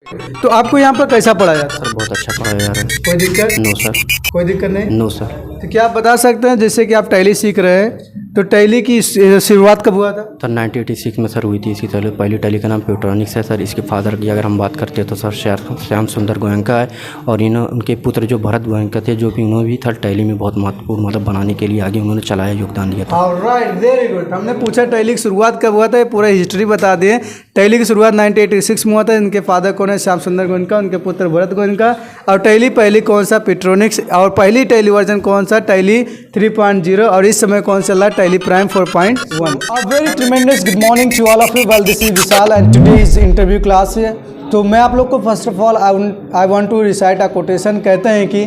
तो आपको यहाँ पर कैसा पढ़ाया जाता सर बहुत अच्छा पढ़ाया जा रहा है। कोई दिक्कत? No sir. कोई दिक्कत नहीं? No sir. तो क्या आप बता सकते हैं जैसे कि आप टैली सीख रहे हैं तो टैली की शुरुआत कब हुआ था? सर 1986 में सर हुई थी। इसकी पहली टैली का नाम प्यूट्रॉनिक्स है सर। इसके फादर की अगर हम बात करते हैं तो सर श्याम सुंदर गोयनका है, और उनके पुत्र जो भरत गोयनका थे, जो कि उन्होंने भी थर्ड टैली में बहुत महत्वपूर्ण मतलब बनाने के लिए आगे उन्होंने चलाया, योगदान दिया था। Alright, very good. हमने पूछा टैली की शुरुआत कब हुआ था, ये पूरा हिस्ट्री बता दिए। टैली की शुरुआत 1986 में हुआ था। इनके फादर कौन है? श्याम सुंदर गोयनका, उनके पुत्र भरत गोयनका। और टैली पहली कौन सा? प्यूट्रॉनिक्स। और पहली टैली वर्जन कौन सा? टैली 3.0। और इस समय कौन चल रहा है? Tally prime 4.1। A very tremendous good morning to all of you. Well, this is Vishal and today is interview class है। तो मैं आप लोग को first of all I want to recite a quotation. कहते हैं कि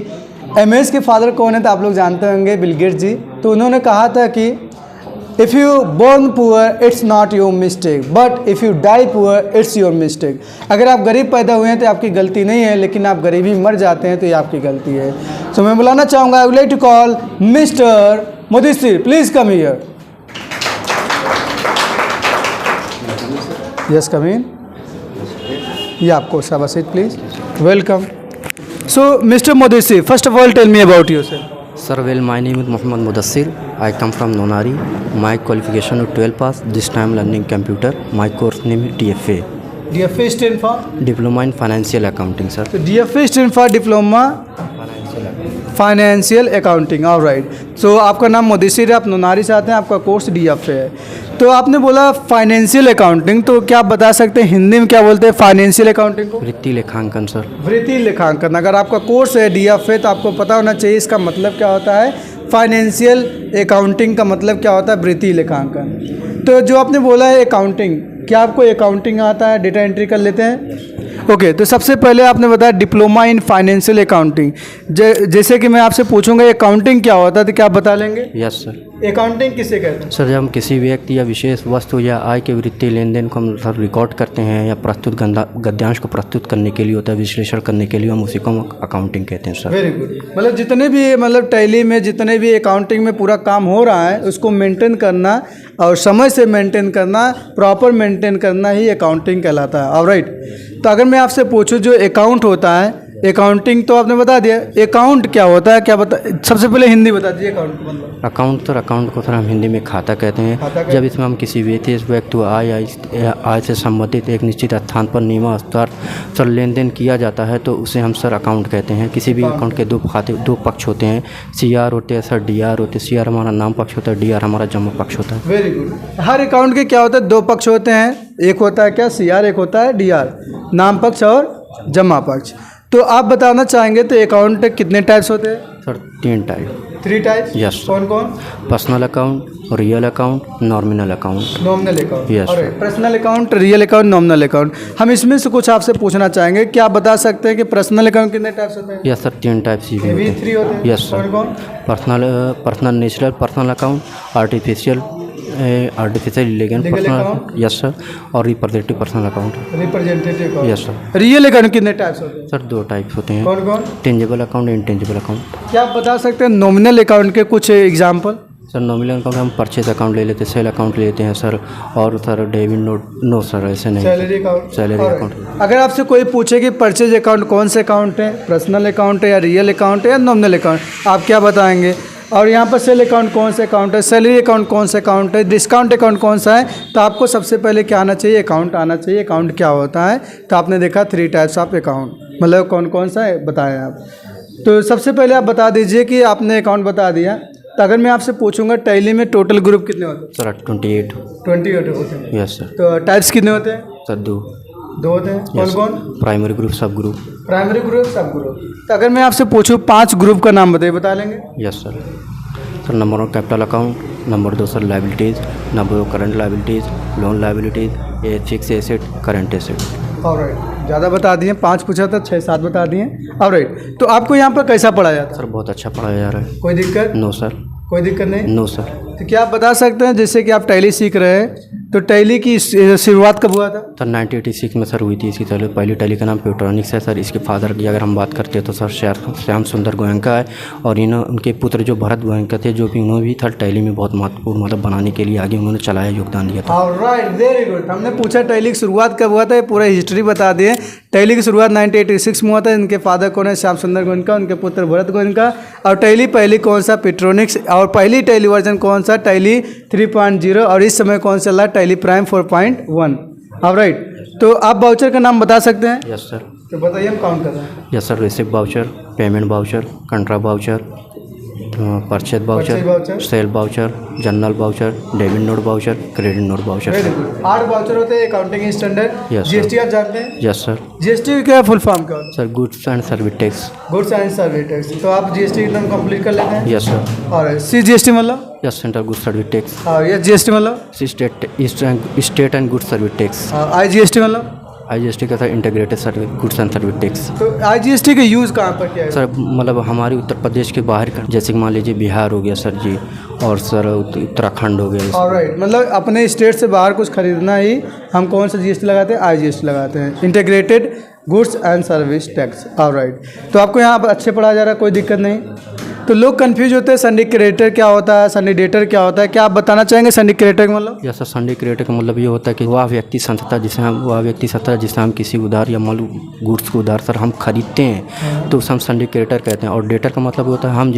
एमएस के फादर कौन है? तो आप लोग जानते होंगे, बिल गेट्स जी। तो उन्होंने कहा था कि if you born poor it's not your mistake, but if you die poor it's your mistake. अगर आप गरीब पैदा हुए हैं तो आपकी गलती नहीं है, लेकिन आप गरीब ही मर जाते हैं तो ये आपकी गलती है। तो मैं बुलाना चाहूँगा, I would like to call mister Mudassir, please come here. Yes, come in. Yeah, of course. Have a seat, please. Welcome. So, Mr. Mudassir, first of all, tell me about yourself. Sir, well, my name is Mohammad Mudassir. I come from Nonari. My qualification is 12 pass. This time learning computer. My course name is DFA. DFA stand for? Diploma in Financial Accounting, sir. So, DFA stand for Diploma financial accounting. All right. So आपका नाम मुदस्सिर है, आप नोनारी से आते हैं, आपका course DFA है। तो आपने बोला फाइनेंशियल अकाउंटिंग, तो क्या आप बता सकते हैं हिंदी में क्या बोलते हैं फाइनेंशियल अकाउंटिंग को? वृत्ति लेखांकन सर। वृत्ति लेखांकन। अगर आपका कोर्स है DFA तो आपको पता होना चाहिए इसका मतलब क्या होता है। फाइनेंशियल अकाउंटिंग का मतलब क्या होता है? वृत्ति लेखांकन। तो जो आपने बोला है अकाउंटिंग, क्या आपको अकाउंटिंग आता है? डेटा एंट्री कर लेते हैं? ओके। तो सबसे पहले आपने बताया डिप्लोमा इन फाइनेंशियल अकाउंटिंग। जैसे कि मैं आपसे पूछूंगा अकाउंटिंग क्या होता है तो क्या आप बता लेंगे? Yes sir. अकाउंटिंग किसे कहते हैं? सर, जब हम किसी व्यक्ति या विशेष वस्तु या आय के वित्तीय लेन देन को हम सर रिकॉर्ड करते हैं या प्रस्तुत गद्यांश को प्रस्तुत करने के लिए होता है, विश्लेषण करने के लिए, हम उसी को अकाउंटिंग कहते हैं सर। Very good. मतलब जितने भी टैली में जितने भी अकाउंटिंग में पूरा काम हो रहा है उसको मेंटेन करना और समय से मेंटेन करना, प्रॉपर मेंटेन करना ही अकाउंटिंग कहलाता है। ऑलराइट। तो अगर मैं आपसे पूछूं जो अकाउंट होता है, अकाउंटिंग तो आपने बता दिया, अकाउंट क्या होता है क्या बता, सबसे पहले हिंदी बता दीजिए अकाउंट मतलब। अकाउंट सर, अकाउंट को सर हम हिंदी में खाता कहते हैं। जब इसमें हम किसी विशेष व्यक्ति आय से संबंधित एक निश्चित स्थान पर नियमानुसार सर लेन देन किया जाता है तो उसे हम सर अकाउंट कहते हैं। किसी भी अकाउंट के दो पक्ष होते हैं, CR होते हैं सर, DR होते हैं। CR हमारा नाम पक्ष होता है, DR हमारा जमा पक्ष होता है। Very good. हर अकाउंट के क्या होता है? दो पक्ष होते हैं, एक होता है क्या? CR, एक होता है DR, नाम पक्ष और जमा पक्ष। तो आप बताना चाहेंगे तो अकाउंट कितने टाइप्स होते हैं? Sir 3 type. 3 टाइप्स? यस। कौन कौन? Personal account, real account, nominal account. Nominal account. Yes. Personal account, real account, nominal account. हम इसमें से कुछ आपसे पूछना चाहेंगे, क्या आप बता सकते हैं कि पर्सनल अकाउंट कितने टाइप्स होते हैं? यस सर, 3 टाइप्स ही होते हैं। 3 होते हैं? Yes sir. कौन? Personal natural personal account, artificial illegal personal, yes sir, और representative personal account. Representative account. Yes sir. Real account कितने टाइप्स होते हैं? सर 2 टाइप्स होते हैं। कौन कौन? Tangible account, intangible account. क्या आप बता सकते हैं नॉमिनल अकाउंट के कुछ एग्जाम्पल? सर नॉमिनल अकाउंट हम परचेज अकाउंट ले लेते हैं, सेल अकाउंट ले लेते हैं सर, और sir debit note. No sir, ऐसे नहीं। Salary account. Salary account. अगर आपसे कोई पूछे कि परचेज अकाउंट कौन से अकाउंट है, पर्सनल अकाउंट है या रियल अकाउंट है या नॉमिनल अकाउंट, आप क्या बताएंगे? और यहाँ पर सेल अकाउंट कौन सा अकाउंट है, सैलरी अकाउंट कौन सा अकाउंट है, डिस्काउंट अकाउंट कौन सा है, तो आपको सबसे पहले क्या आना चाहिए? अकाउंट आना चाहिए। अकाउंट क्या होता है? तो आपने देखा 3 टाइप्स ऑफ अकाउंट, मतलब कौन कौन सा है बताएं आप। तो सबसे पहले आप बता दीजिए कि आपने अकाउंट बता दिया, तो अगर मैं आपसे पूछूंगा टैली में टोटल ग्रुप कितने होते हैं? सर 28 होते हैं। Yes sir. तो टाइप्स कितने होते हैं? सर 2 होते हैं। कौन कौन? प्राइमरी ग्रुप, सब ग्रुप। प्राइमरी ग्रुप, सब ग्रुप। तो अगर मैं आपसे पूछूं 5 ग्रुप का नाम बताइए, बता लेंगे? Yes sir. Sir number 1 capital account, number 2 sir liabilities, number 2 current liabilities, loan liabilities, ये fix asset, current asset. All right. ज़्यादा बता दिए, 5 पूछा था, 6-7 बता दिए। ऑलराइट। तो आपको यहाँ पर कैसा पढ़ाया जाता है? सर बहुत अच्छा पढ़ाया जा रहा है। कोई दिक्कत? No sir. कोई दिक्कत नहीं? No sir. तो क्या आप बता सकते हैं जैसे कि आप टैली सीख रहे हैं तो टैली की शुरुआत कब हुआ था? सर 1986 में सर हुई थी। इसकी पहली टैली का नाम प्यूट्रॉनिक्स है सर। इसके फादर की अगर हम बात करते हैं तो सर श्याम सुंदर गोयनका है, और उनके पुत्र जो भरत गोयनका थे, जो कि उन्होंने भी थर्ड टैली में बहुत महत्वपूर्ण मतलब बनाने के लिए आगे उन्होंने चलाया, योगदान दिया था। Alright, very good. हमने पूछा टैली की शुरुआत कब हुआ था, ये पूरा हिस्ट्री बता दिए। टैली की शुरुआत 1986 में हुआ था। इनके फादर कौन है? श्याम सुंदर गोयनका, उनके पुत्र भरत गोयनका। और टैली पहली कौन सा? पेट्रोनिक्स। और पहली टैली वर्जन कौन सा? टैली 3.0। और इस समय कौन सा चल रहा है? Tally prime 4.1। ऑलराइट, तो आप वाउचर का नाम बता सकते हैं? Yes sir. तो बताइए, हम काउंट कर रहे हैं। Yes sir, receipt voucher, payment voucher, contra voucher, purchase voucher, sale voucher, journal voucher, debit note voucher, credit note voucher. Very good. 8 voucher होते हैं accounting standard. Yes, sir. GST आप जानते हैं? Yes sir. जीएसटी क्या full form क्या होता है? Sir goods and service tax. Goods and service tax. तो आप जीएसटी एकदम कंप्लीट कर लेते हैं? Yes sir. और CGST मतलब? Yes, central goods service tax. और ये GST मतलब? State and goods service tax. IGST मतलब? IGST का sir integrated service goods and service tax. तो IGST का यूज़ कहाँ पर किया है? सर मतलब हमारे उत्तर प्रदेश के बाहर का, जैसे कि मान लीजिए बिहार हो गया सर जी, और सर उत्तराखंड हो गया। ऑलराइट, मतलब अपने स्टेट से बाहर कुछ खरीदना ही हम कौन सा GST लगाते हैं? IGST लगाते हैं, integrated goods and service tax. Alright, तो आपको यहाँ पर अच्छे पढ़ा जा रहा है, कोई दिक्कत नहीं। तो लोग कंफ्यूज होते हैं, सिंडिकेटर क्या होता है, सिंडिकेटर क्या होता है, क्या आप बताना चाहेंगे सिंडिकेटर का मतलब? यस सर, सिंडिकेटर का मतलब ये होता है कि वह व्यक्ति संस्था जिसे हम किसी उधार या माल गुड्स को उधार सर हम खरीदते हैं तो उसे हम सिंडिकेटर कहते हैं। और डेटर का मतलब होता है हम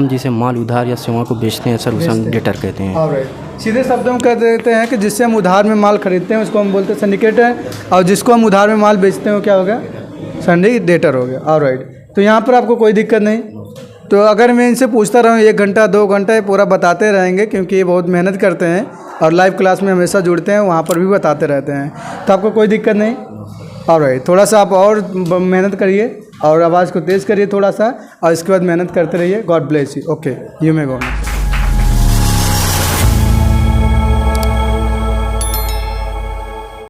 जिसे माल उधार या सेवा को बेचते हैं सर, उसे हम डेटर कहते हैं। ऑलराइट, सीधे शब्दों में कह देते हैं कि जिससे हम उधार में माल खरीदते हैं उसको हम बोलते हैं सिंडिकेटर, और जिसको हम उधार में माल बेचते हैं वो क्या हो गया? सिंडिकेटर हो गया। ऑलराइट, तो यहाँ पर आपको कोई दिक्कत नहीं। तो अगर मैं इनसे पूछता रहूँ 1 घंटा 2 घंटा ये पूरा बताते रहेंगे, क्योंकि ये बहुत मेहनत करते हैं और लाइव क्लास में हमेशा जुड़ते हैं, वहाँ पर भी बताते रहते हैं, तो आपको कोई दिक्कत नहीं। ऑलराइट, थोड़ा सा आप और मेहनत करिए और आवाज़ को तेज़ करिए थोड़ा सा, और इसके बाद मेहनत करते रहिए। God bless you. Okay, you may go.